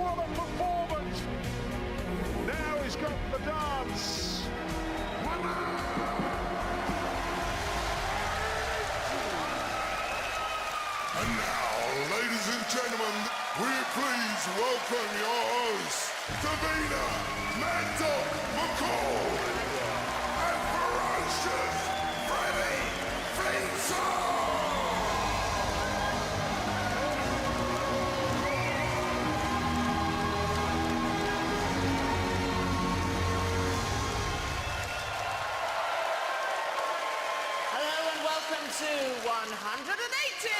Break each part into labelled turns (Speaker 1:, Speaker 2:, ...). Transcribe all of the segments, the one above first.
Speaker 1: what a performance! Now he's got the dance.
Speaker 2: And now, ladies and gentlemen, we're pleased to welcome your hosts, Davina, McCall, and ferocious Freddie, Flintoff!
Speaker 3: Hello and welcome to 180!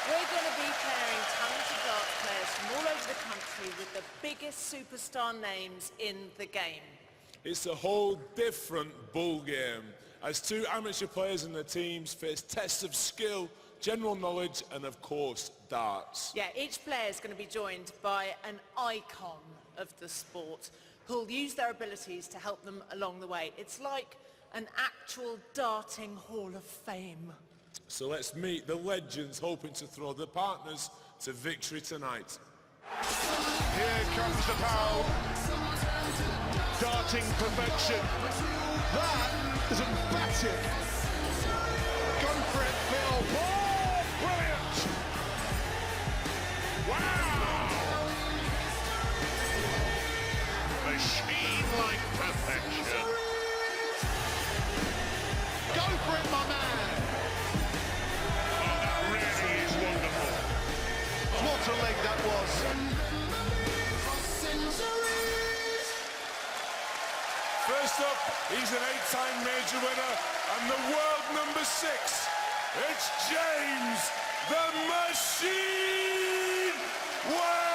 Speaker 3: We're going to be pairing talented darts players from all over the country with the biggest superstar names in the game.
Speaker 4: It's a whole different bull game as two amateur players in the teams face tests of skill, general knowledge and of course darts.
Speaker 3: Yeah, each player is going to be joined by an icon of the sport who'll use their abilities to help them along the way. It's like an actual darting hall of fame.
Speaker 4: So let's meet the legends hoping to throw their partners to victory tonight.
Speaker 1: Here comes the power. Darting perfection. That is emphatic. Go for it, Phil. Oh, brilliant! Wow! Machine-like perfection. Go for it, my man! What a leg that was.
Speaker 4: First up, he's an 8-time major winner and the world number 6. It's James the Machine Wade!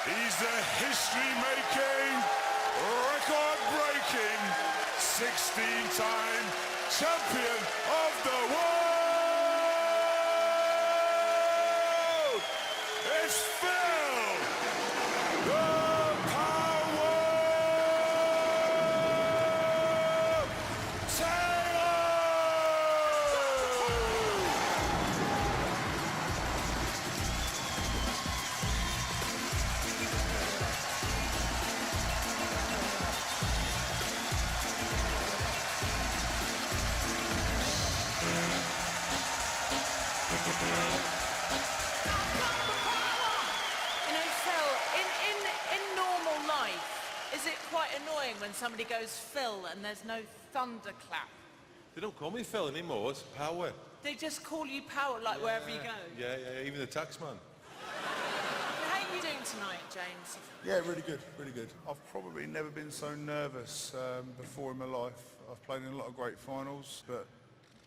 Speaker 4: He's the history-making, record-breaking, 16-time champion of the world! It's Phil! The Power Taylor!
Speaker 3: You know, Phil, in normal life, is it quite annoying when somebody goes Phil and there's no thunderclap?
Speaker 5: They don't call me Phil anymore, it's Power.
Speaker 3: They just call you Power, like wherever you go.
Speaker 5: Yeah, even the taxman.
Speaker 3: How are you doing tonight, James?
Speaker 6: Yeah, really good, really good. I've probably never been so nervous before in my life. I've played in a lot of great finals, but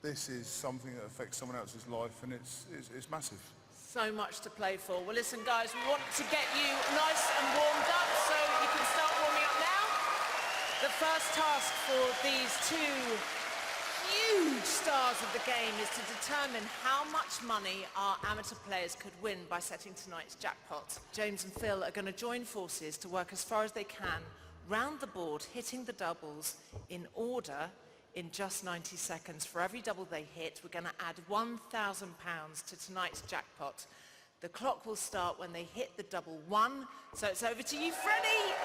Speaker 6: this is something that affects someone else's life, and it's massive.
Speaker 3: So much to play for. Well, listen, guys, we want to get you nice and warmed up, so you can start warming up now. The first task for these two huge stars of the game is to determine how much money our amateur players could win by setting tonight's jackpot. James and Phil are going to join forces to work as far as they can round the board, hitting the doubles in order in just 90 seconds. For every double they hit, we're going to add £1,000 to tonight's jackpot. The clock will start when they hit the double 1. So it's over to you, Freddie.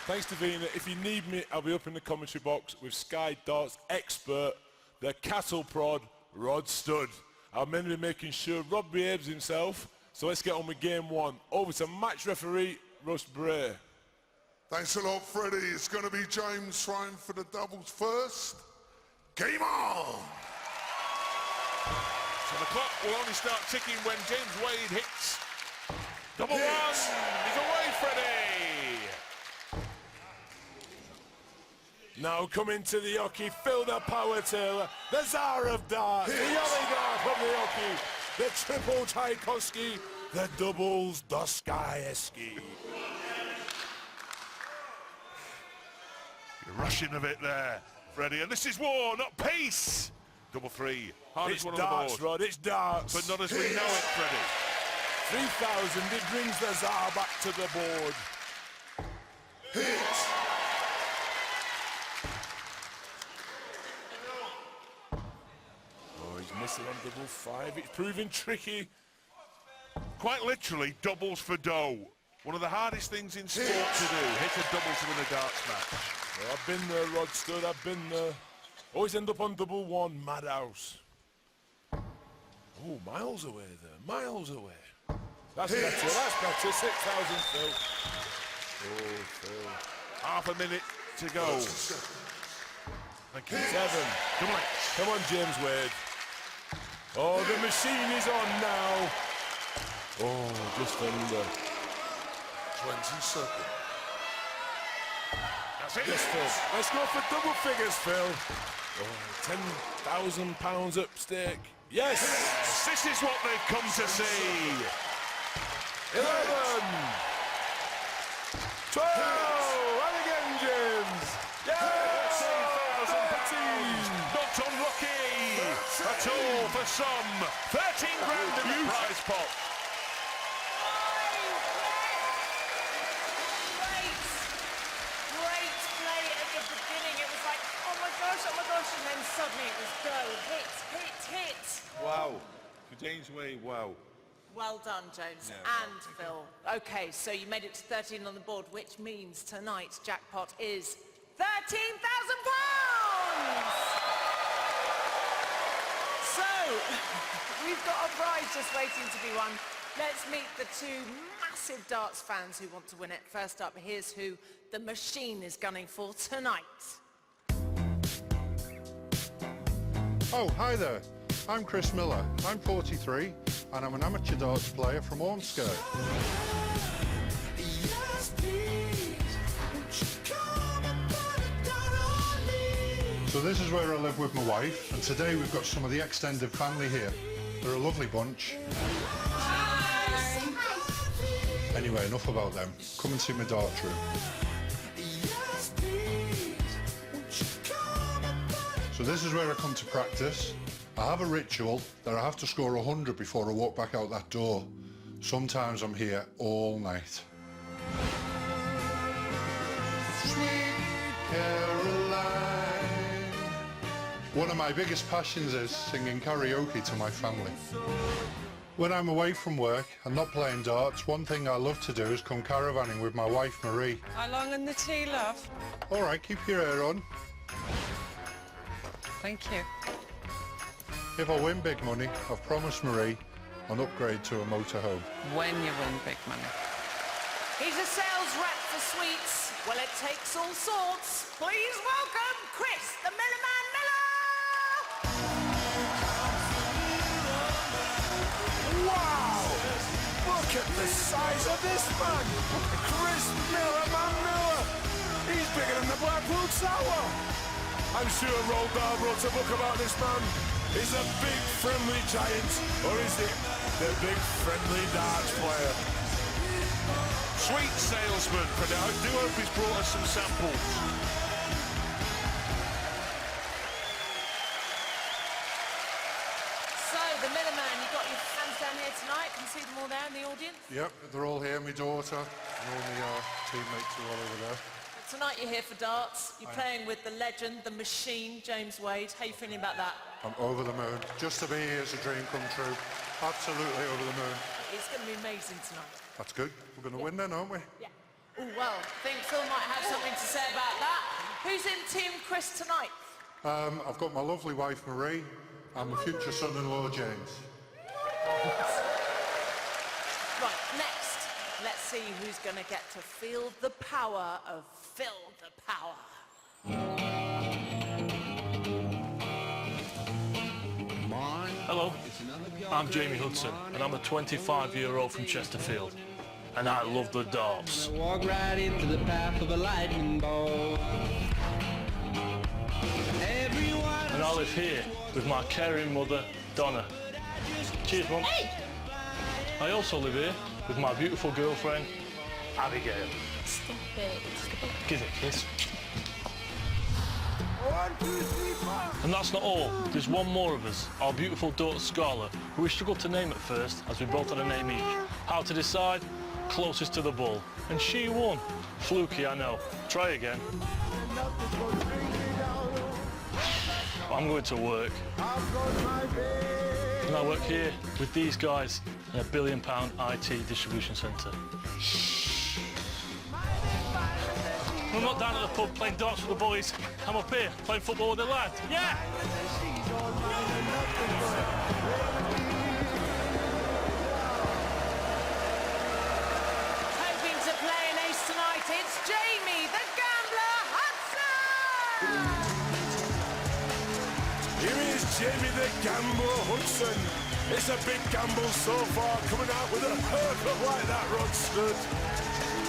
Speaker 4: Thanks, Davina. If you need me, I'll be up in the commentary box with Sky Darts expert, the cattle prod, Rod Stud. I'm going to be making sure Rod behaves himself. So let's get on with game 1. Over to match referee, Russ Bray.
Speaker 2: Thanks a lot, Freddie. It's going to be James trying for the doubles first. Game on!
Speaker 1: So the clock will only start ticking when James Wade hits double 1. He's away, Freddie!
Speaker 4: Now coming to the hockey, Phil the Power Taylor, the Tsar of Darts, the oligarch of the hockey, the triple Tchaikovsky, the doubles Dostoevsky.
Speaker 1: You're rushing a bit there. Freddie, and this is war, not peace. Double three. Hardest
Speaker 4: It's
Speaker 1: one
Speaker 4: darts,
Speaker 1: on the board.
Speaker 4: Rod, it's darts.
Speaker 1: But not as we know it, Freddie.
Speaker 4: 3,000, it brings the Tsar back to the board.
Speaker 2: Hit!
Speaker 4: Oh, he's missing on double five. It's proving tricky.
Speaker 1: Quite literally, doubles for dough. One of the hardest things in sport to do. Hit a double to win a darts match.
Speaker 4: Oh, I've been there, Rod Stud, I've been there. Always end up on double one, madhouse. Oh, miles away there, miles away. That's better, that's better. 6,000, Phil. Oh, Phil.
Speaker 1: Half a minute to go. Thank you.
Speaker 4: 7.
Speaker 1: Double X.
Speaker 4: Come on, James Wade. Oh, the machine is on now. Oh, just under.
Speaker 2: 20 seconds.
Speaker 1: That's it.
Speaker 4: Yes, Phil. Let's go for double figures, Phil. Oh, £10,000 up stake. Yes!
Speaker 1: This is what they've come to see.
Speaker 4: 11. 12. And again, James. Yes!
Speaker 1: 13,000 pounds. Not unlucky at all for some. 13 grand in the prize pot.
Speaker 3: Great play at the beginning. It was like, oh my gosh, and then suddenly it was go, hit.
Speaker 5: Wow. For James Wade, wow.
Speaker 3: Well done, Jones and Phil. Okay, so you made it to 13 on the board, which means tonight's jackpot is £13,000! So, we've got a prize just waiting to be won. Let's meet the two massive darts fans who want to win it. First up, here's who the machine is gunning for tonight.
Speaker 7: Oh, hi there. I'm Chris Miller. I'm 43 and I'm an amateur darts player from Ormskirk. So this is where I live with my wife, and today we've got some of the extended family here. They're a lovely bunch. Anyway, enough about them. Come and see my darts room. So this is where I come to practice. I have a ritual that I have to score 100 before I walk back out that door. Sometimes I'm here all night. Sweet Caroline. One of my biggest passions is singing karaoke to my family. When I'm away from work and not playing darts, one thing I love to do is come caravanning with my wife Marie.
Speaker 8: How long in the tea, love?
Speaker 7: All right, keep your hair on.
Speaker 8: Thank you.
Speaker 7: If I win big money, I've promised Marie an upgrade to a motorhome.
Speaker 8: When you win big money.
Speaker 3: He's a sales rep for sweets. Well, it takes all sorts. Please welcome Chris, the Millerman Miller!
Speaker 4: Wow! Look at the size of this man! Chris Miller. He's bigger than the Blackpool Tower! I'm sure Roald Dahl wrote a book about this man. Is a big friendly giant, or is it the big friendly darts player?
Speaker 1: Sweet salesman, Freddie. I do hope he's brought us some samples.
Speaker 3: So, the Millerman, you've got your fans down here tonight. Can you see them all there in the audience?
Speaker 7: Yep, they're all here, my daughter and all my teammates are all over there.
Speaker 3: But tonight you're here for darts. You're playing with the legend, the machine, James Wade. How are you feeling about that?
Speaker 7: I'm over the moon. Just to be here is a dream come true. Absolutely over the moon.
Speaker 3: It's going to be amazing tonight.
Speaker 7: That's good. We're going to win then, aren't we?
Speaker 3: Yeah. Oh, well, I think Phil might have something to say about that. Who's in Team Chris tonight?
Speaker 7: I've got my lovely wife Marie and my future son-in-law James.
Speaker 3: Right, next, let's see who's going to get to feel the power of Phil the Power.
Speaker 9: Hello, I'm Jamie Hudson, and I'm a 25-year-old from Chesterfield, and I love the darts.
Speaker 10: Walk right into the path of a lightning bolt.
Speaker 9: And I live here with my caring mother, Donna. Cheers, Mum.
Speaker 3: Hey!
Speaker 9: I also live here with my beautiful girlfriend, Abigail.
Speaker 3: Stop it.
Speaker 9: Give it a kiss. And that's not all. There's one more of us, our beautiful daughter Scarlett, who we struggled to name at first, as we both had a name each. How to decide? Closest to the bull. And she won. Fluky, I know. Try again. I'm going to work. And I work here with these guys in a £1 billion IT distribution centre. I'm not down at the pub playing darts with the boys. I'm up here playing football with the lads. Yeah!
Speaker 3: Hoping to play an ace tonight, it's Jamie, the Gambler Hudson!
Speaker 4: Here is Jamie the Gambler Hudson. It's a big gamble so far, coming out with a hurdle like that, Rod Stud.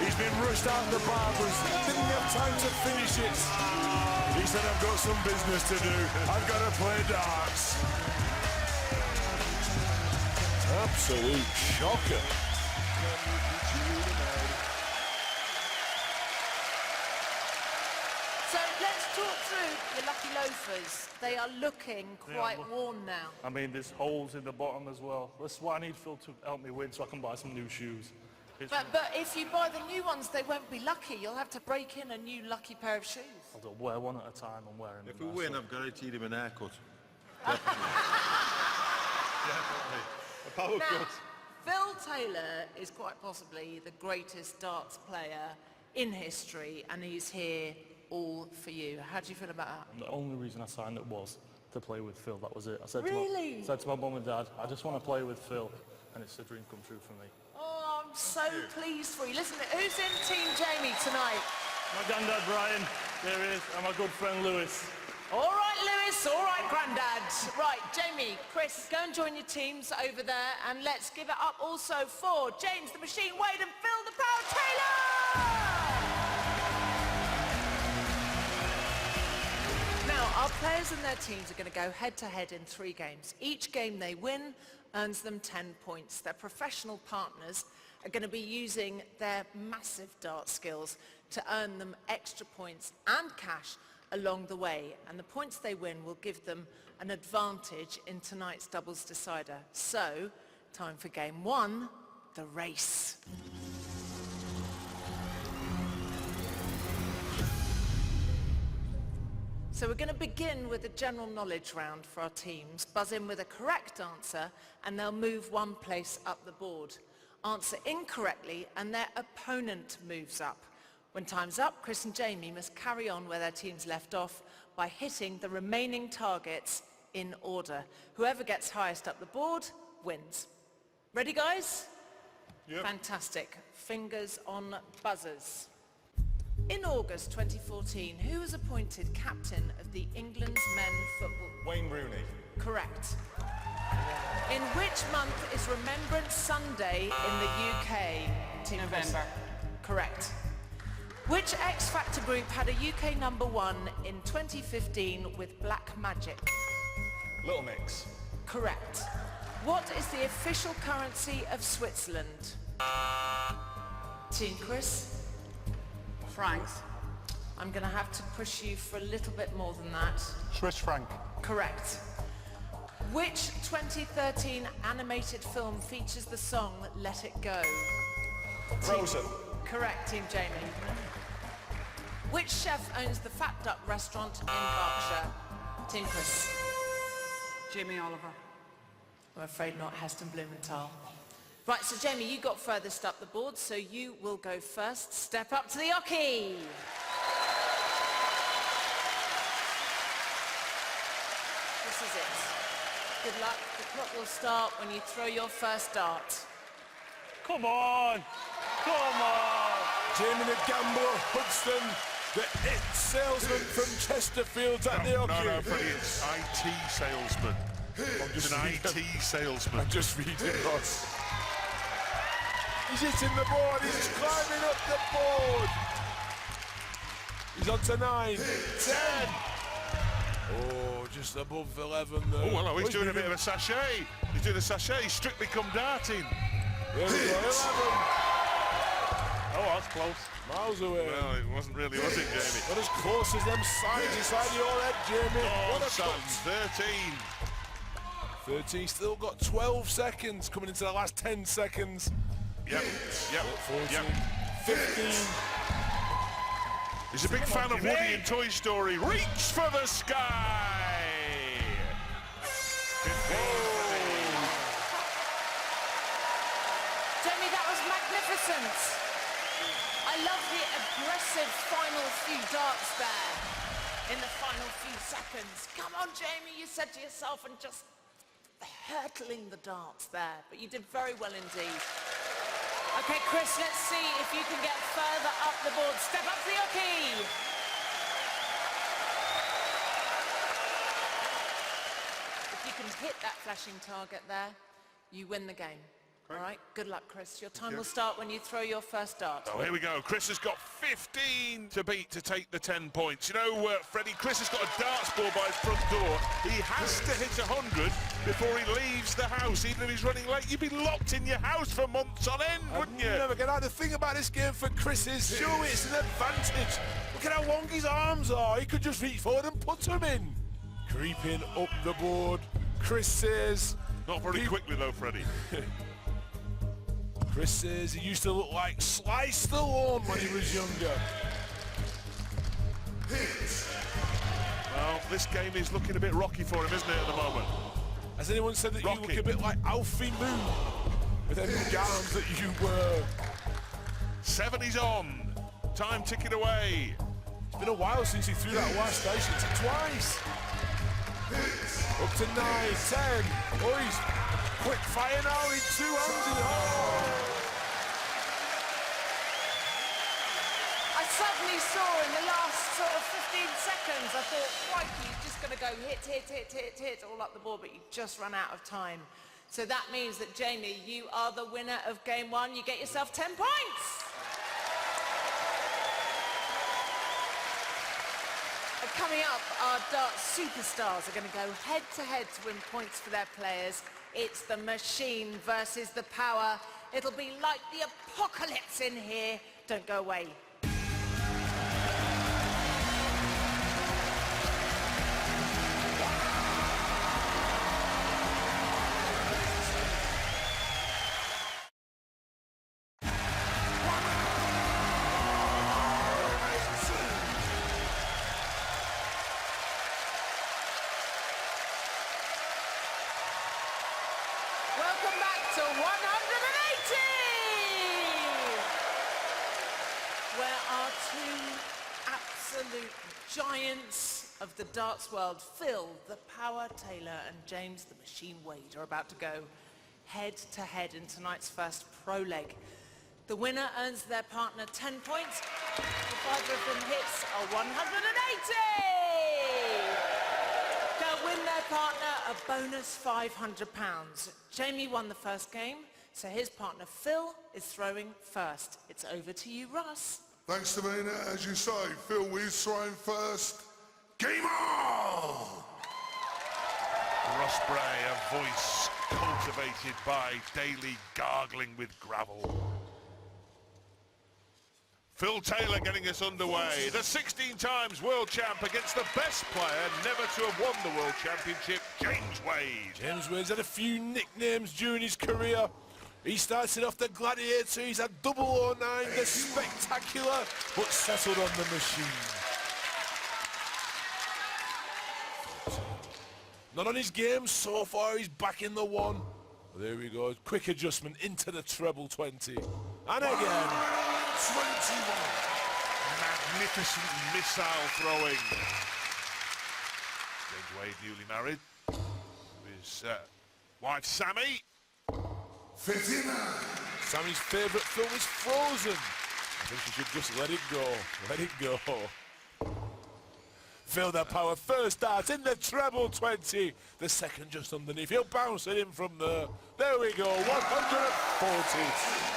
Speaker 4: He's been rushed out the barbers, didn't have time to finish it. He said, I've got some business to do. I've got to play darts. Absolute shocker.
Speaker 3: So let's talk through your lucky loafers. They are looking quite worn now.
Speaker 9: I mean, there's holes in the bottom as well. That's why I need Phil to help me win so I can buy some new shoes.
Speaker 3: But if you buy the new ones, they won't be lucky. You'll have to break in a new lucky pair of shoes.
Speaker 9: I'll wear one at a time and wear them.
Speaker 5: If we win, I'm guaranteed him an haircut.
Speaker 3: Now, Phil Taylor is quite possibly the greatest darts player in history, and he's here all for you. How do you feel about that?
Speaker 9: The only reason I signed up was to play with Phil. That was it. I said
Speaker 3: Really?
Speaker 9: to my mum and dad, I just want to play with Phil, and it's a dream come true for me.
Speaker 3: Oh, I'm so pleased for you. Listen, who's in Team Jamie tonight?
Speaker 9: My granddad Brian, there he is, and my good friend Lewis.
Speaker 3: All right, Lewis. All right, Grandad. Right, Jamie, Chris, go and join your teams over there, and let's give it up also for James the Machine Wade and Phil the Power Taylor! Now, our players and their teams are going to go head-to-head in 3 games. Each game they win earns them 10 points. Their professional partners are going to be using their massive dart skills to earn them extra points and cash along the way. And the points they win will give them an advantage in tonight's doubles decider. So, time for game 1, the race. So we're going to begin with a general knowledge round for our teams. Buzz in with a correct answer and they'll move 1 place up the board. Answer incorrectly and their opponent moves up. When time's up, Chris and Jamie must carry on where their teams left off by hitting the remaining targets in order. Whoever gets highest up the board wins. Ready, guys?
Speaker 6: Yep.
Speaker 3: Fantastic. Fingers on buzzers. In August 2014, who was appointed captain of the England's men football?
Speaker 1: Wayne Rooney.
Speaker 3: Correct. In which month is Remembrance Sunday in the UK? Team Chris?
Speaker 8: November.
Speaker 3: Correct. Which X Factor group had a UK #1 in 2015 with Black Magic?
Speaker 1: Little Mix.
Speaker 3: Correct. What is the official currency of Switzerland? Team Chris?
Speaker 8: Francs.
Speaker 3: I'm going to have to push you for a little bit more than that.
Speaker 7: Swiss franc.
Speaker 3: Correct. Which 2013 animated film features the song Let It Go?
Speaker 1: Frozen.
Speaker 3: Correct, Team Jamie. Which chef owns the Fat Duck restaurant in Berkshire? Team Chris.
Speaker 8: Jamie Oliver.
Speaker 3: I'm afraid not, Heston Blumenthal. Right, so Jamie, you got furthest up the board, so you will go first. Step up to the oche. This is it. Good luck. The clock will start when you throw your first dart.
Speaker 9: Come on! Come on!
Speaker 4: Jamie the Gambler Hudson, the it salesman from Chesterfield at the oche.
Speaker 5: No, Freddie, it's IT salesman. It's an IT salesman.
Speaker 4: I'm just reading, Ross. He's hitting the board, he's climbing up the board. He's on to 9, 10. Oh, just above 11 there.
Speaker 5: Oh, well, he's doing a bit of a sachet. He's doing a sachet. He's strictly come darting.
Speaker 4: There we go, 11.
Speaker 9: that's close.
Speaker 4: Miles away.
Speaker 5: Well, it wasn't really, was it, Jamie?
Speaker 4: But as close as them sides inside your head, Jamie.
Speaker 5: Oh,
Speaker 4: What a
Speaker 5: son,
Speaker 4: cut.
Speaker 5: 13.
Speaker 4: 13, still got 12 seconds coming into the last 10 seconds.
Speaker 5: Yep.
Speaker 4: 14,
Speaker 5: Yep.
Speaker 4: 15.
Speaker 5: He's a big fan of Woody in Toy Story. Reach for the sky! 15.
Speaker 3: Jamie, that was magnificent. I love the aggressive final few darts there in the final few seconds. Come on, Jamie, you said to yourself, and just hurtling the darts there. But you did very well indeed. Okay, Chris, let's see if you can get further up the board. Step up to your key. If you can hit that flashing target there, you win the game. All right, good luck, Chris. Your time will start when you throw your first dart.
Speaker 5: Oh, here we go. Chris has got 15 to beat to take the 10 points. You know, Freddie, Chris has got a darts ball by his front door. He has to hit 100 before he leaves the house. Even if he's running late, you'd be locked in your house for months on end, wouldn't you?
Speaker 4: Never get out. The thing about this game for Chris is, sure, it's an advantage. Look at how long his arms are. He could just reach forward and put them in. Creeping up the board. Chris says...
Speaker 5: Not very quickly, though, Freddie.
Speaker 4: Chris says he used to look like Sly Stallone when he was younger.
Speaker 5: Well, this game is looking a bit rocky for him, isn't it, at the moment?
Speaker 4: Has anyone said that you look a bit like Alfie Moon with them arms that you were?
Speaker 5: 70's on. Time ticking away.
Speaker 4: It's been a while since he threw that last station twice. Up to 9, 10. Oh, he's quick fire now in 2 hands.
Speaker 3: I suddenly saw in the last sort of 15 seconds, I thought, crikey, you're just going to go hit all up the board, but you just run out of time. So that means that, Jamie, you are the winner of game 1. You get yourself 10 points. And coming up, our darts superstars are going to go head-to-head to win points for their players. It's the machine versus the power. It'll be like the apocalypse in here. Don't go away. Welcome back to 180! Where our two absolute giants of the darts world, Phil, the Power Taylor, and James, the Machine Wade, are about to go head-to-head in tonight's first pro leg. The winner earns their partner 10 points. If either of them hits a 180! They'll win their partner a bonus £500. Jamie won the first game, so his partner Phil is throwing first. It's over to you, Russ.
Speaker 2: Thanks, Davina. As you say, Phil is throwing first. Game on!
Speaker 5: Russ Bray, a voice cultivated by daily gargling with gravel. Phil Taylor getting us underway. The 16 times world champ against the best player never to have won the world championship, James Wade.
Speaker 4: James Wade's had a few nicknames during his career. He started off the Gladiator, he's had 009, the Spectacular, but settled on the Machine. Not on his game so far, he's back in the 1. There we go, quick adjustment into the treble 20. And again.
Speaker 2: 21.
Speaker 5: Magnificent missile throwing. James Wade, newly married. His wife, Sammy.
Speaker 2: 59.
Speaker 4: Sammy's favourite film is Frozen. I think she should just let it go. Let it go. Phil the Power first dart in the treble 20. The second just underneath. He'll bounce it in from there. There we go. 140.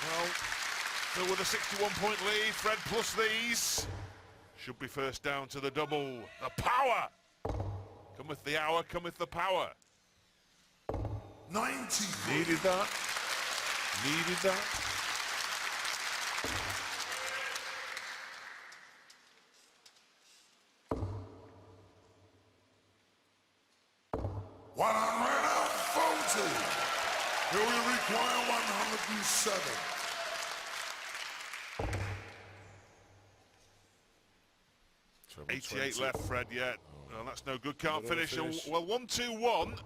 Speaker 5: Well, Phil with a 61-point lead. Fred plus these. Should be first down to the double. The power. Cometh the hour, cometh the power.
Speaker 2: 90.
Speaker 4: Needed that. Needed that.
Speaker 2: What I ran out 40. Here we require 107.
Speaker 4: Treble
Speaker 5: 88
Speaker 4: 20.
Speaker 5: left, Fred, yet. Well, that's no good, can't finish. Well, 1-2-1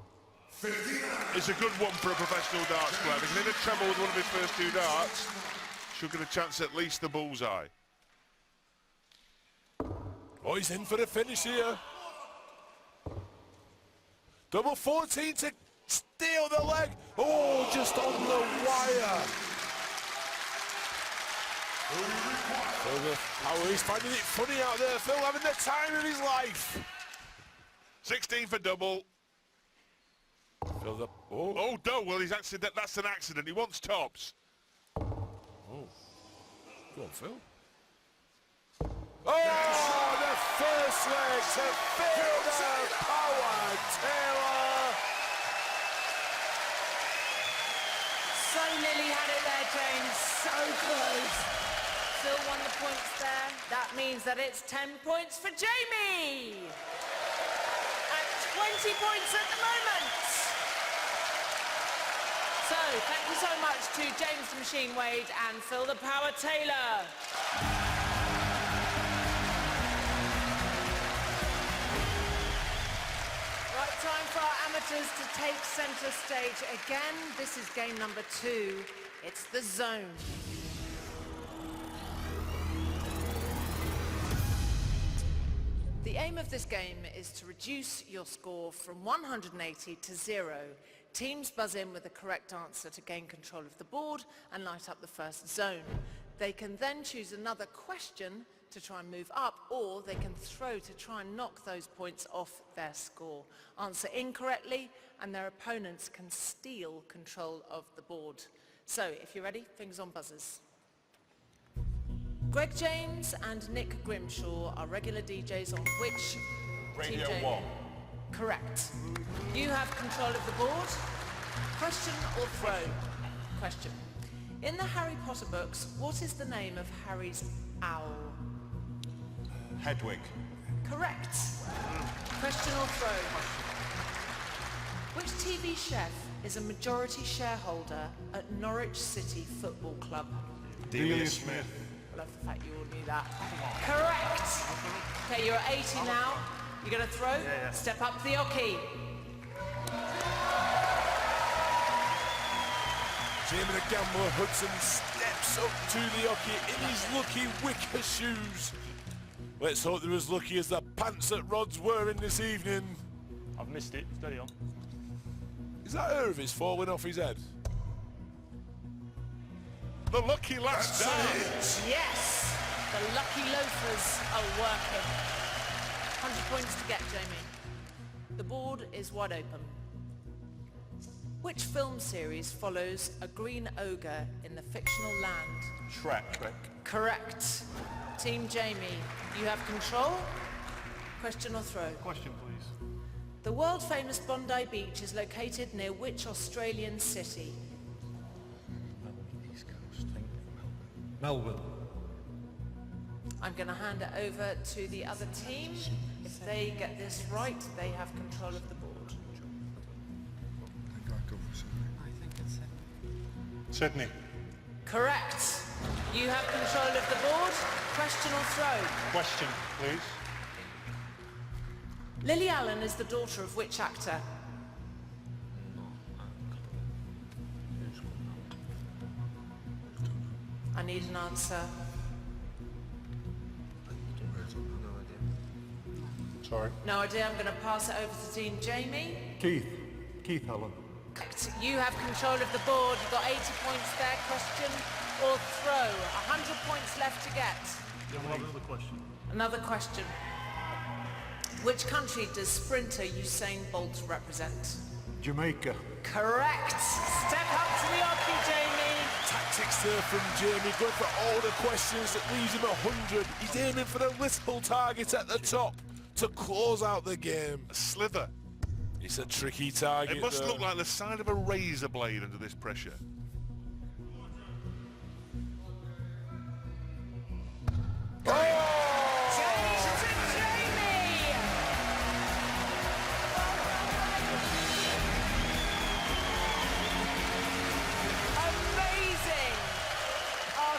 Speaker 5: is a good one for a professional darts player. If he can hit a treble with one of his first two darts, should get a chance at least the bullseye.
Speaker 4: Oh, he's in for the finish here. Double 14 to steal the leg. Oh, just on the wire. Oh, he's finding it funny out there, Phil, having the time of his life.
Speaker 5: 16 for double.
Speaker 4: Phil's up. Oh,
Speaker 5: Oh, no, well, that's an accident. He wants tops.
Speaker 4: go on, Phil. Oh, the first leg to Phil the Power Taylor.
Speaker 3: So nearly had it there, James. So close. Phil won the points there. That means that it's 10 points for Jamie. At 20 points at the moment. So, thank you so much to James the Machine Wade and Phil the Power Taylor. Right, time for our amateurs to take centre stage again. This is game number 2. It's the zone. The aim of this game is to reduce your score from 180 to 0. Teams buzz in with the correct answer to gain control of the board and light up the first zone. They can then choose another question to try and move up, or they can throw to try and knock those points off their score. Answer incorrectly and their opponents can steal control of the board. So, if you're ready, fingers on buzzers. Greg James and Nick Grimshaw are regular DJs on which
Speaker 1: Radio
Speaker 3: TJ?
Speaker 1: 1.
Speaker 3: Correct. You have control of the board. Question or throw? Question. In the Harry Potter books, what is the name of Harry's owl?
Speaker 1: Hedwig.
Speaker 3: Correct. Question or throw? Which TV chef is a majority shareholder at Norwich City Football Club?
Speaker 1: Delia Smith.
Speaker 3: I love the fact you all knew that. Correct. Okay, you're at 80 now. You're going to throw?
Speaker 1: Yeah.
Speaker 3: Step up to the oche.
Speaker 4: Jamie the Gambler Hudson steps up to the oche in his lucky wicker shoes. Let's hope they're as lucky as the pants that Rod's wearing this evening.
Speaker 9: I've missed it. Steady on.
Speaker 4: Is that hair of his falling off his head?
Speaker 5: The lucky last dance.
Speaker 3: Yes. The lucky loafers are working. 100 points to get, Jamie. The board is wide open. Which film series follows a green ogre in the fictional land?
Speaker 1: Shrek.
Speaker 3: Correct. Team Jamie, you have control. Question or throw?
Speaker 9: Question, please.
Speaker 3: The world-famous Bondi Beach is located near which Australian city?
Speaker 10: East Coast, I think. Melbourne.
Speaker 3: I'm going to hand it over to the other team. If they get this right, they have control of the board.
Speaker 7: Sydney.
Speaker 3: Correct. You have control of the board. Question or throw?
Speaker 7: Question, please.
Speaker 3: Lily Allen is the daughter of which actor? I need an answer.
Speaker 7: Sorry.
Speaker 3: No idea. I'm going to pass it over to Team Jamie.
Speaker 6: Keith Allen.
Speaker 3: Correct. You have control of the board. You've got 80 points there. Question or throw? 100 points left to get.
Speaker 9: Yeah, we'll have another question.
Speaker 3: Another question. Which country does sprinter Usain Bolt represent?
Speaker 6: Jamaica.
Speaker 3: Correct. Step up to the oche, Jamie.
Speaker 4: tactics there from Jamie, going for all the questions that leaves him 100. He's aiming for the little target at the top to close out the game.
Speaker 5: A slither.
Speaker 4: It's a tricky target.
Speaker 5: It must
Speaker 4: though.
Speaker 5: look like the side of a razor blade under this pressure.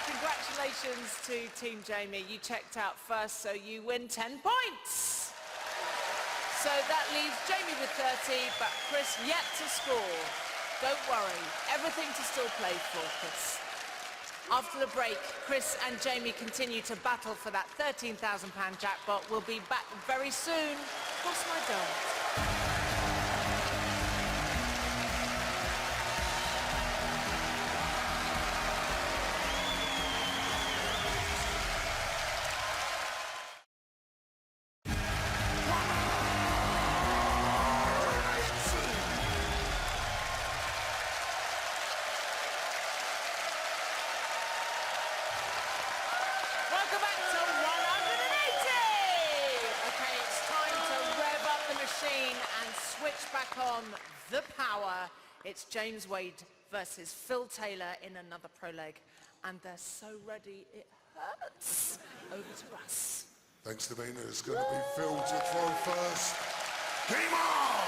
Speaker 3: Congratulations to Team Jamie. You checked out first, so you win 10 points. So that leaves Jamie with 30, but Chris yet to score. Don't worry, everything to still play for, Chris. After the break, Chris and Jamie continue to battle for that £13,000 jackpot. We'll be back very soon. Cross my dart. Welcome back to 180! Okay, it's time to rev up the machine and switch back on the power. It's James Wade versus Phil Taylor in another pro leg. And they're so ready, it hurts. Over to Russ.
Speaker 2: Thanks, Davina. It's going to be Phil to throw first. Game on!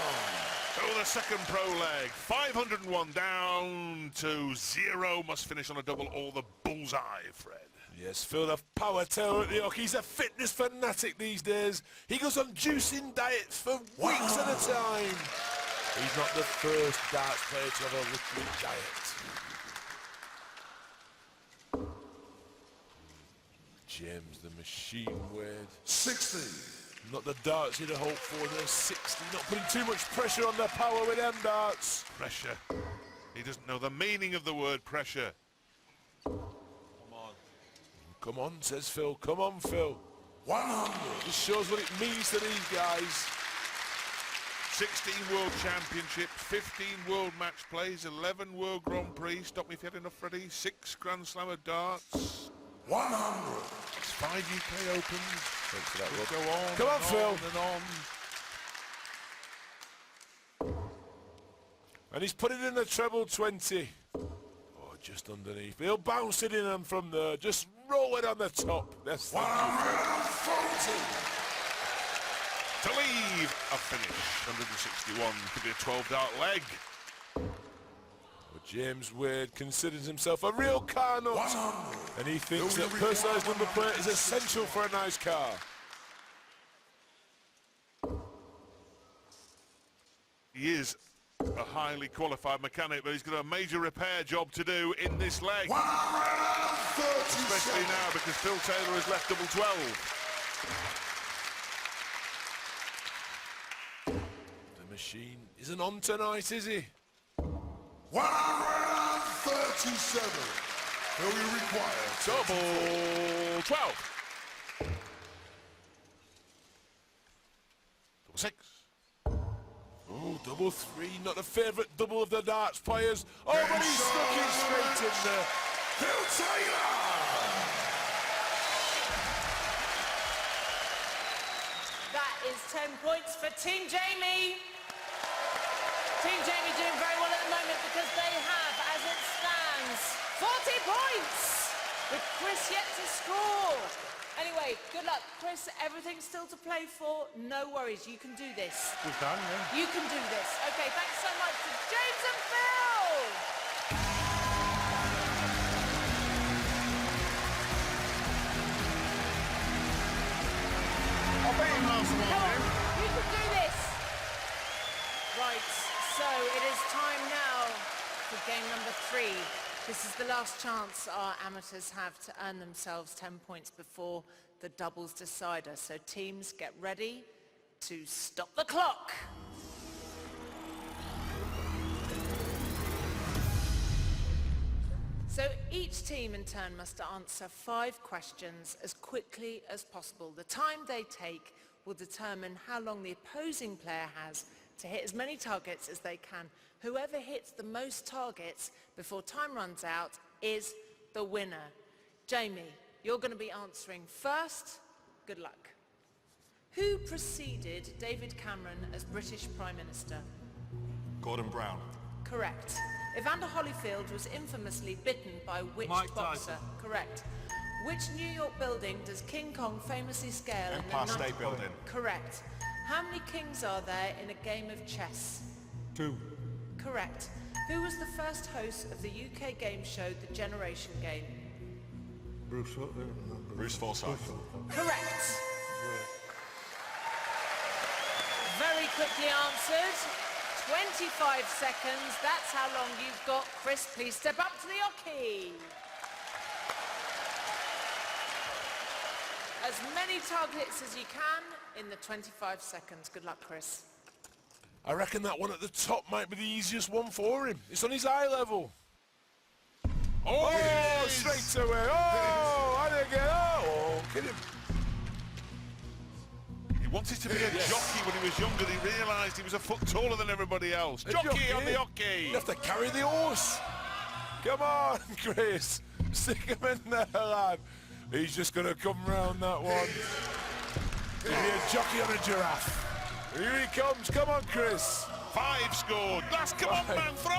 Speaker 5: So the second pro leg, 501 down to 0. Must finish on a double or the bullseye, Fred.
Speaker 4: Yes, Phil, the power tower at the hockey. He's a fitness fanatic these days. He goes on juicing diets for weeks at a time. He's not the first darts player to have a liquid diet. James, the machine Wade.
Speaker 2: 60.
Speaker 4: Not the darts he'd have hoped for. There's 60. Not putting too much pressure on the power with them darts.
Speaker 5: Pressure. He doesn't know the meaning of the word pressure.
Speaker 4: Come on, says Phil. Come on, Phil.
Speaker 2: 100.
Speaker 4: This shows what it means to these guys.
Speaker 5: 16 World Championship, 15 World Match Plays, 11 World Grand Prix. Stop me if you had enough, Freddie. 6 Grand Slam of darts.
Speaker 2: 100.
Speaker 5: 5 UK Opens.
Speaker 4: Thanks for that, Rob.
Speaker 5: Go on.
Speaker 4: Come on,
Speaker 5: and
Speaker 4: Phil.
Speaker 5: And on.
Speaker 4: And he's put it in the treble 20. Oh, just underneath. He'll bounce it in and from there. Just roll it on the top. That's
Speaker 2: 140.
Speaker 5: To leave a finish. 161 could be a 12-dart leg.
Speaker 4: But James Wade considers himself a real car nut.
Speaker 2: 100.
Speaker 4: And he thinks that personalised number plate is essential for a nice car.
Speaker 5: He is a highly qualified mechanic, but he's got a major repair job to do in this leg.
Speaker 2: 137.
Speaker 5: Especially now because Phil Taylor has left double 12.
Speaker 4: The machine isn't on tonight, is he?
Speaker 2: 137. Failure required.
Speaker 5: Double 12. Double 6.
Speaker 4: Oh, double 3, not a favourite double of the darts players. Oh, but he's stuck in straight in there.
Speaker 2: Phil Taylor.
Speaker 3: That is 10 points for Team Jamie. Team Jamie doing very well at the moment because they have, as it stands, 40 points with Chris yet to score. Anyway, good luck. Chris, everything's still to play for. No worries, you can do this.
Speaker 10: We've done, yeah.
Speaker 3: You can do this. Okay, thanks so much to James and Phil.
Speaker 10: I beat him last
Speaker 3: Come on,
Speaker 10: morning.
Speaker 3: you can do this. Right, so it is time now for game number 3. This is the last chance our amateurs have to earn themselves 10 points before the doubles decider. So teams, get ready to stop the clock. So each team in turn must answer 5 questions as quickly as possible. The time they take will determine how long the opposing player has to hit as many targets as they can. Whoever hits the most targets before time runs out is the winner. Jamie, you're going to be answering first. Good luck. Who preceded David Cameron as British Prime Minister?
Speaker 10: Gordon Brown.
Speaker 3: Correct. Evander Holyfield was infamously bitten by which
Speaker 10: Mike
Speaker 3: boxer?
Speaker 10: Tyson.
Speaker 3: Correct. Which New York building does King Kong famously scale
Speaker 10: Empire
Speaker 3: in the
Speaker 10: State Building.
Speaker 3: Correct. How many kings are there in a game of chess?
Speaker 10: 2.
Speaker 3: Correct. Who was the first host of the UK game show The Generation Game?
Speaker 10: Bruce Forsyth.
Speaker 3: Correct. Very quickly answered. 25 seconds. That's how long you've got. Chris, please step up to the hockey. As many targets as you can in the 25 seconds. Good luck, Chris.
Speaker 4: I reckon that one at the top might be the easiest one for him. It's on his eye level. Oh, straight away. Oh, I didn't get oh, kid him.
Speaker 5: He wanted to be a jockey when he was younger. He realised he was a foot taller than everybody else. Jockey on the hockey.
Speaker 4: You have to carry the horse. Come on, Chris. Stick him in there, lad. He's just going to come round that one. He'll be a jockey on a giraffe. Here he comes. Come on, Chris.
Speaker 5: 5 scored. Last, come on, man. Throw.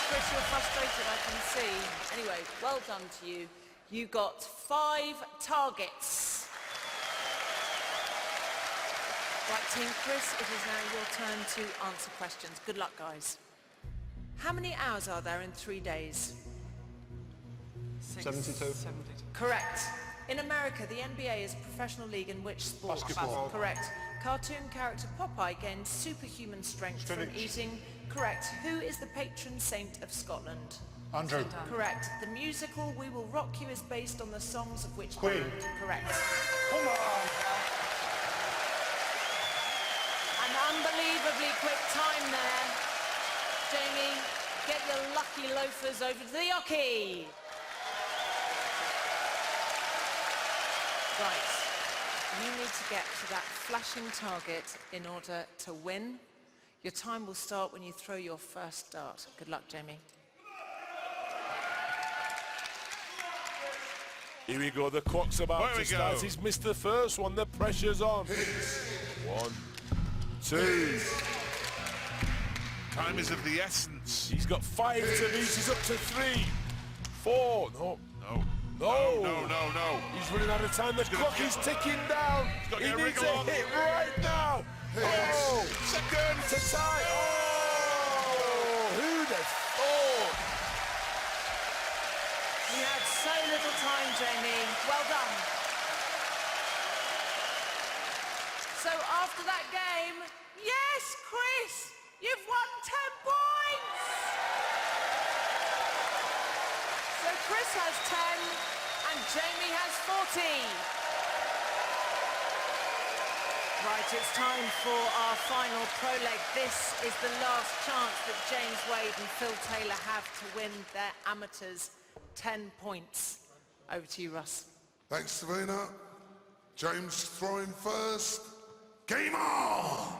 Speaker 3: Chris, you're frustrated, I can see. Anyway, well done to you. You got 5 targets. Right, Team Chris, it is now your turn to answer questions. Good luck, guys. How many hours are there in 3 days?
Speaker 10: 72.
Speaker 3: Correct. In America, the NBA is a professional league in which sport?
Speaker 10: Basketball.
Speaker 3: Correct. Cartoon character Popeye gained superhuman strength from eating? Correct. Who is the patron saint of Scotland?
Speaker 7: Andrew.
Speaker 3: Correct. The musical We Will Rock You is based on the songs of which
Speaker 7: Queen.
Speaker 3: band? Correct.
Speaker 7: Come on.
Speaker 3: An unbelievably quick time there. Jamie, get your lucky loafers over to the hockey. Right, you need to get to that flashing target in order to win. Your time will start when you throw your first dart. Good luck, Jamie.
Speaker 4: Here we go, the clock's about to start. He's missed the first one, the pressure's on. 1, 2.
Speaker 5: Time is of the essence.
Speaker 4: He's got 5 to beat, he's up to 3, 4, no. He's running out of time, the clock is ticking down. He needs a hit right now. Oh, second to tie. Oh, who'd have thought?
Speaker 3: You had so little time, Jamie. Well done. So after that game, yes, Chris, you've won 10 points. So Chris has 10 and Jamie has 40. Right, it's time for our final pro leg. This is the last chance that James Wade and Phil Taylor have to win their amateurs 10 points. Over to you, Russ.
Speaker 2: Thanks, Davina. James throwing first. Game on!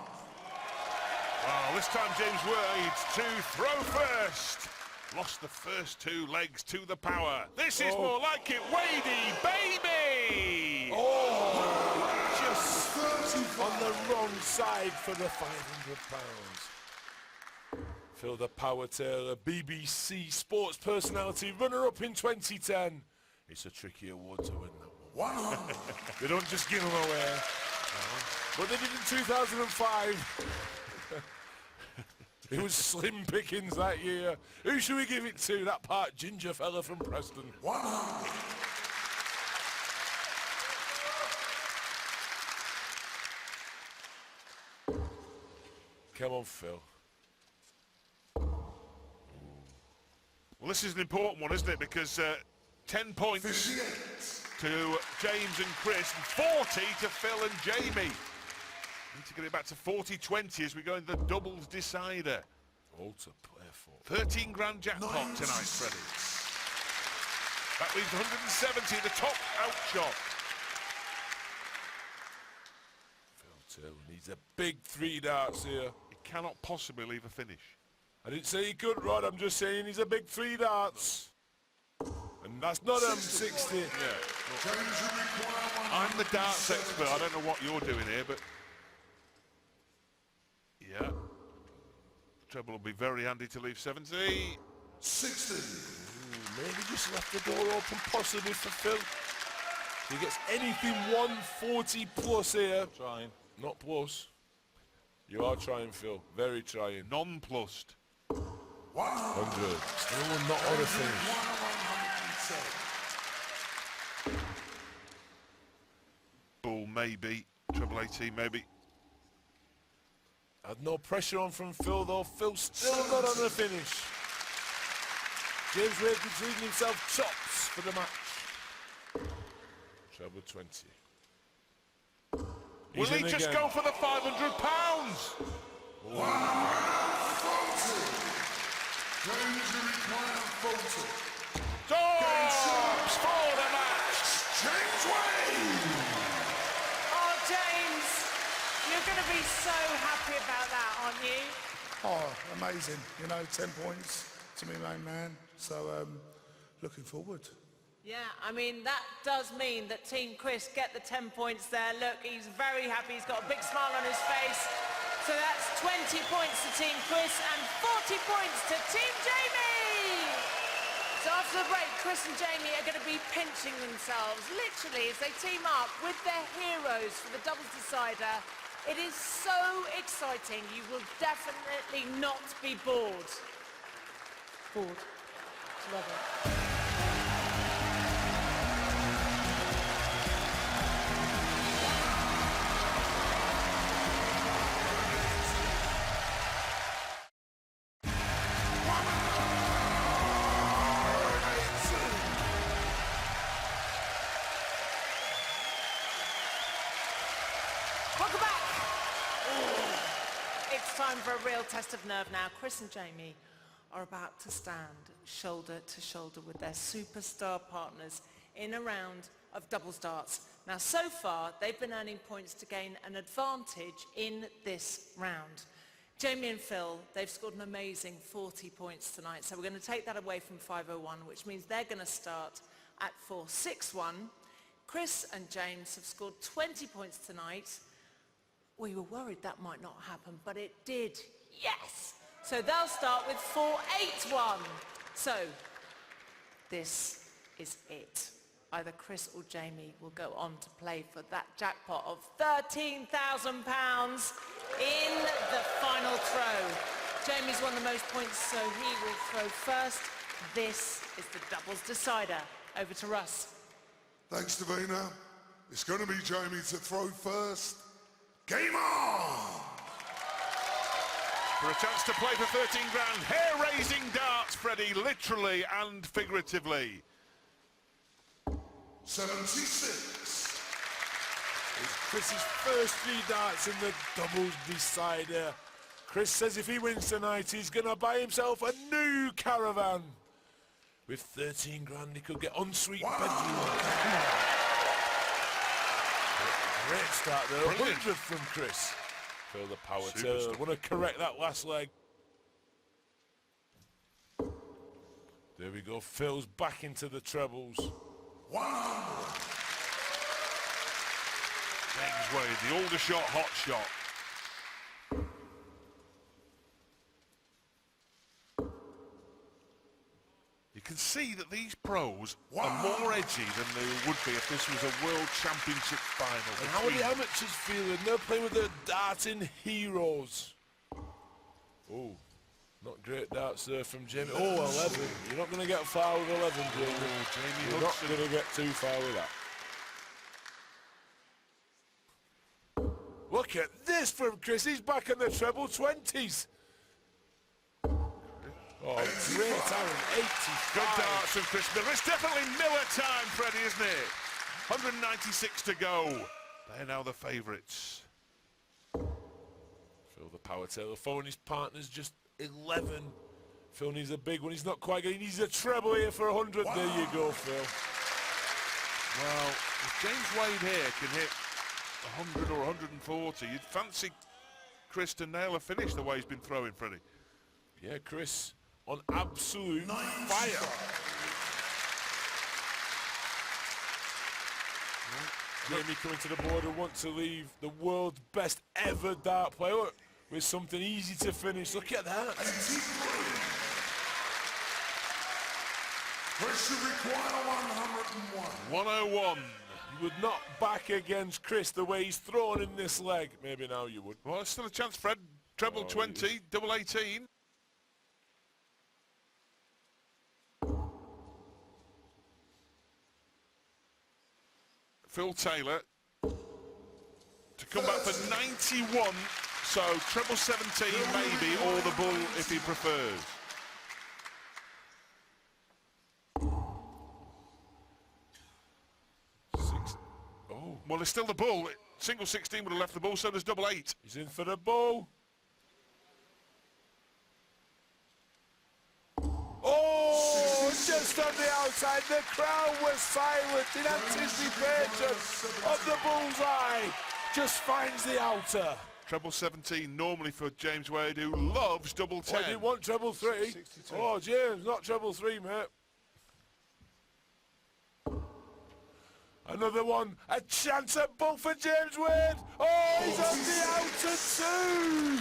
Speaker 5: Well, this time James Wade to throw first. Lost the first 2 legs to the power. This is more like it, Wadey, baby!
Speaker 4: Oh, just on the wrong side for the £500. Phil the Power Taylor, BBC sports personality, runner-up in 2010. It's a tricky award to win that one.
Speaker 2: Wow.
Speaker 4: They don't just give them away. But they did in 2005. It was slim pickings that year. Who should we give it to? That part ginger fella from Preston.
Speaker 2: Wow.
Speaker 4: Come on, Phil.
Speaker 5: Well, this is an important one, isn't it? Because 10 points to James and Chris, and 40 to Phil and Jamie. Need to get it back to 40-20 as we go into the doubles decider.
Speaker 4: All to play for.
Speaker 5: 13 grand jackpot tonight, Freddie. That leaves 170, the top outshot.
Speaker 4: Phil Taylor needs a big 3 darts here.
Speaker 5: He cannot possibly leave a finish.
Speaker 4: I didn't say he could, Rod. I'm just saying he's a big 3 darts. And that's not 60.
Speaker 5: Yeah. I'm the darts expert. I don't know what you're doing here, but... Yeah. Treble will be very handy to leave 70.
Speaker 2: 60.
Speaker 4: Maybe just left the door open, possibly for Phil. If he gets anything 140 plus here.
Speaker 9: Trying.
Speaker 4: Not plus. You are trying, Phil. Very trying.
Speaker 5: Non-plussed.
Speaker 4: 100. Still not on a finish.
Speaker 5: Ball maybe. Treble 18 maybe.
Speaker 4: Had no pressure on from Phil though. Phil still not on the finish. James Wade is leaving himself chops for the match. Treble 20.
Speaker 5: Will he just
Speaker 4: again.
Speaker 5: go for the £500? Tops for the match.
Speaker 2: James Wade.
Speaker 3: Oh, James, you're going to be so happy about that, aren't you?
Speaker 6: Oh, amazing. You know, 10 points to me, main man. So, looking forward.
Speaker 3: Yeah, I mean, that does mean that Team Chris get the 10 points there. Look, he's very happy. He's got a big smile on his face. So that's 20 points to Team Chris and 40 points to Team Jamie. So after the break, Chris and Jamie are going to be pinching themselves, literally, as they team up with their heroes for the doubles decider. It is so exciting. You will definitely not be bored. Bored. Love it. Welcome back. It's time for a real test of nerve now. Chris and Jamie are about to stand shoulder to shoulder with their superstar partners in a round of doubles darts. Now, so far, they've been earning points to gain an advantage in this round. Jamie and Phil, they've scored an amazing 40 points tonight, so we're going to take that away from 501, which means they're going to start at 461. Chris and James have scored 20 points tonight. We were worried that might not happen, but it did. Yes! So they'll start with 481. So, this is it. Either Chris or Jamie will go on to play for that jackpot of £13,000 in the final throw. Jamie's won the most points, so he will throw first. This is the doubles decider. Over to Russ.
Speaker 2: Thanks, Davina. It's going to be Jamie to throw first. Game on!
Speaker 5: For a chance to play for 13 grand. Hair-raising darts, Freddie, literally and figuratively.
Speaker 2: 76.
Speaker 4: It's Chris's first 3 darts in the doubles decider. Chris says if he wins tonight, he's going to buy himself a new caravan. With 13 grand, he could get ensuite bedroom. Great start there. 100 from Chris. Feel the power to want to correct that last leg. There we go. Phil's back into the trebles.
Speaker 5: James Wade, the older shot, hot shot. You can see that these pros are more edgy than they would be if this was a World Championship final.
Speaker 4: And how are the amateurs feeling? They're playing with the darting heroes. Oh, not great darts there from Jamie. Oh, 11. You're not going to get far with 11, Jamie.
Speaker 5: Jamie
Speaker 4: You're not going to get too far with that. Look at this from Chris. He's back in the treble 20s. Oh, great Aaron, 85.
Speaker 5: Good darts from Chris Miller. It's definitely Miller time, Freddie, isn't it? 196 to go. They're now the favourites.
Speaker 4: Phil the power tail. Phone his partner's just 11. Phil needs a big one. He's not quite good. He needs a treble here for 100. There you go, Phil.
Speaker 5: Well, if James Wade here can hit 100 or 140, you'd fancy Chris to nail a finish the way he's been throwing, Freddie.
Speaker 4: Yeah, Chris on absolute fire. Jamie coming to the board and want to leave the world's best ever dart player with something easy to finish. Look at that.
Speaker 2: Pressure require 101.
Speaker 5: 101.
Speaker 4: You would not back against Chris the way he's thrown in this leg. Maybe now you would.
Speaker 5: Well, there's still a chance, Fred. Treble 20, double 18. Phil Taylor to come back for 91. So treble 17 maybe, or the bull if he prefers. Well, it's still the bull. Single 16 would have left the bull, so does double 8.
Speaker 4: He's in for the bull. Oh, just on the outside. The crowd was silent in anticipation of the bullseye. Just finds the outer.
Speaker 5: Treble 17 normally for James Wade, who loves double 10.
Speaker 4: Oh, he didn't want treble 3.
Speaker 6: 62.
Speaker 4: Oh, James, not treble 3, mate. Another one, a chance at bull for James Wade. Oh, he's on the outer too.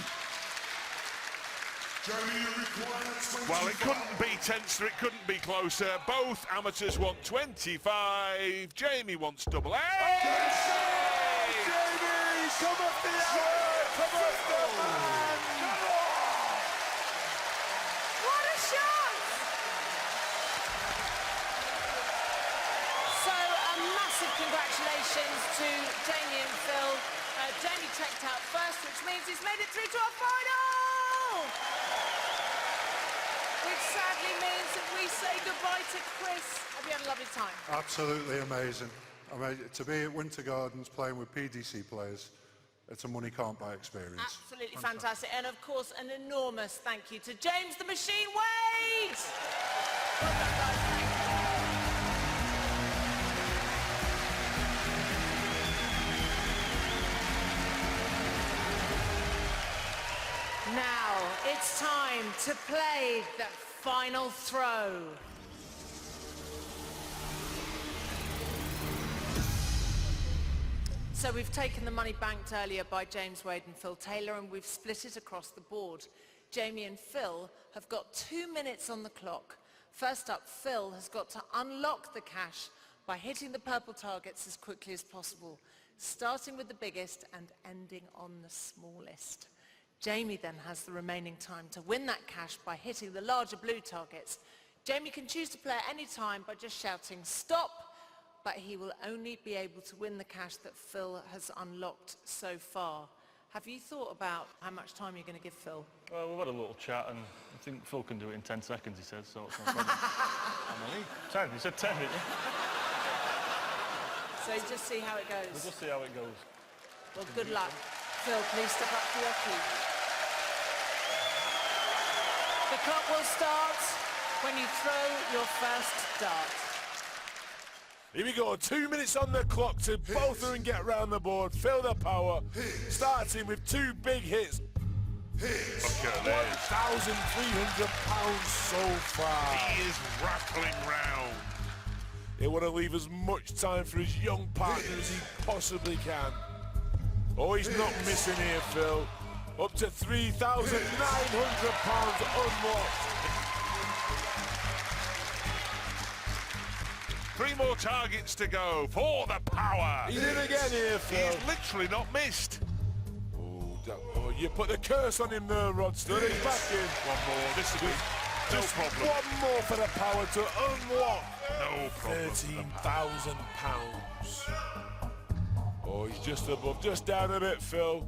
Speaker 5: Well, it couldn't be tenser, it couldn't be closer. Both amateurs want 25. Jamie wants double 8.
Speaker 4: Jamie, come off the hour. Come off the man.
Speaker 3: What a shot! So, a massive congratulations to Jamie and Phil. Jamie checked out first, which means he's made it through to our final! Which sadly means that we say goodbye to Chris. Have you had a lovely time?
Speaker 7: Absolutely amazing. I mean, to be at Winter Gardens playing with PDC players, it's a money can't buy experience.
Speaker 3: Absolutely fantastic. And of course, an enormous thank you to James the Machine Wade! Well done, guys. Now, it's time to play the final throw. So we've taken the money banked earlier by James Wade and Phil Taylor, and we've split it across the board. Jamie and Phil have got 2 minutes on the clock. First up, Phil has got to unlock the cash by hitting the purple targets as quickly as possible, starting with the biggest and ending on the smallest. Jamie then has the remaining time to win that cash by hitting the larger blue targets. Jamie can choose to play at any time by just shouting stop, but he will only be able to win the cash that Phil has unlocked so far. Have you thought about how much time you're going to give Phil?
Speaker 9: Well, we've had a little chat, and I think Phil can do it in 10 seconds, he said, so it's no problem. How many? 10, you said 10, didn't you?
Speaker 3: So just see how it
Speaker 9: We'll
Speaker 3: goes.
Speaker 9: just see how it goes.
Speaker 3: Well, good luck. Phil, please step up to your key. The clock will start when you throw your first dart.
Speaker 4: Here we go, 2 minutes on the clock to both of them get round the board, feel the power, starting with 2 big hits.
Speaker 5: Look at this.
Speaker 4: £1,300 so far.
Speaker 5: He is rattling round.
Speaker 4: He want to leave as much time for his young partner as he possibly can. Oh, he's not missing here, Phil. Up to £3,900 unlocked.
Speaker 5: 3 more targets to go for the power.
Speaker 4: He's in again here, Phil.
Speaker 5: He's literally not missed.
Speaker 4: Oh, you put the curse on him there, Rodster. He's back in.
Speaker 5: One more. This will be no
Speaker 4: Just
Speaker 5: problem.
Speaker 4: one more for the power to unlock.
Speaker 5: No problem.
Speaker 4: £13,000. Oh, he's just above, just down a bit, Phil.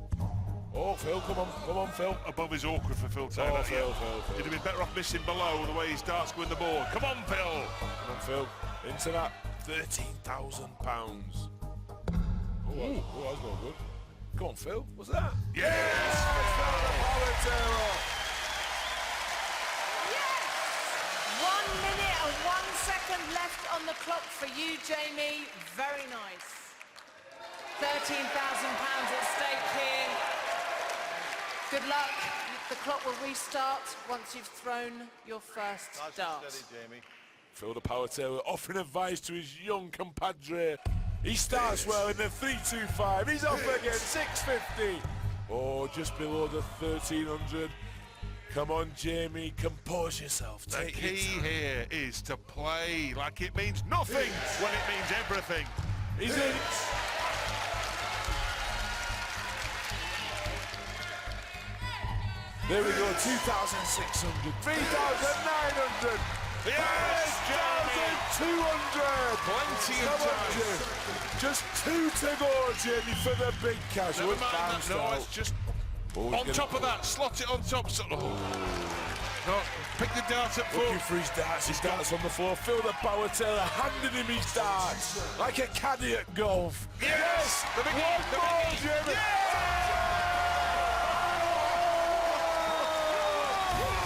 Speaker 4: Oh, Phil, come on, Phil.
Speaker 5: Above is awkward for Phil Taylor.
Speaker 4: Oh, Phil.
Speaker 5: He'd have been better off missing below the way he starts going the board. Come on, Phil.
Speaker 4: Come on, Phil. Into that £13,000. Oh, that's not good. Come on, Phil. What's that?
Speaker 5: Yes!
Speaker 3: Yes! 1 minute and 1 second left on the clock for you, Jamie. Very nice. £13,000 at stake here. Good luck. The clock will restart once you've thrown your first dart.
Speaker 4: Phil the Power Taylor offering advice to his young compadre. He starts well in the 3-2-5. He's off again, 650. Oh, just below the 1300. Come on, Jamie, compose yourself.
Speaker 5: The key here is to play like it means nothing when it means everything.
Speaker 4: He's in. There we go, 2,600, 3,900.
Speaker 5: Yes, Jamie!
Speaker 4: 2,200.
Speaker 5: Plenty of
Speaker 4: Come on,
Speaker 5: time.
Speaker 4: Jim. Just 2 to go, Jamie, for the big cash.
Speaker 5: Never
Speaker 4: Oh, it's
Speaker 5: mind that.
Speaker 4: bounced
Speaker 5: No,
Speaker 4: out.
Speaker 5: it's just
Speaker 4: Oh,
Speaker 5: on top of that. Slot it on top. So, no, pick the dart up
Speaker 4: Looking
Speaker 5: full.
Speaker 4: for his darts, his darts on the floor. Phil the Power Taylor handing him his darts like a caddy at golf.
Speaker 5: Yes! The big
Speaker 4: One more, Jamie.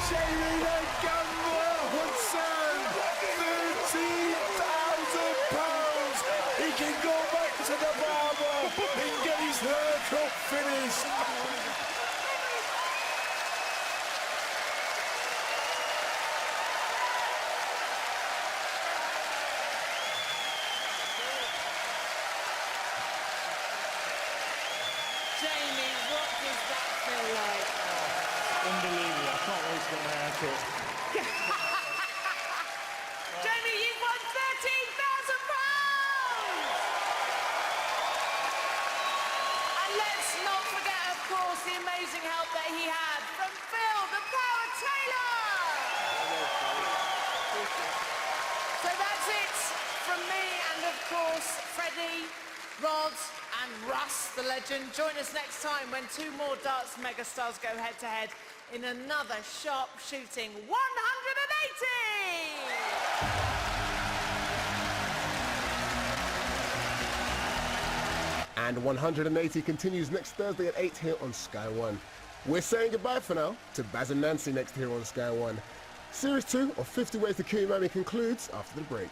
Speaker 4: Jamie the Gambler Hudson, £13,000. He can go back to the barber and get his haircut finished.
Speaker 3: Jamie, what does that feel like?
Speaker 9: Unbelievable. I can't wait to get my hair cut.
Speaker 3: Jamie, you've won £13,000! And let's not forget, of course, the amazing help that he had from Phil the Power Taylor! So that's it from me and, of course, Freddie, Rod and Russ, the legend. Join us next time when 2 more darts megastars go head-to-head in another sharp-shooting 180!
Speaker 11: And 180 continues next Thursday at 8 here on Sky 1. We're saying goodbye for now to Baz and Nancy next here on Sky 1. Series 2 of 50 Ways to Kill Your Mammy concludes after the break.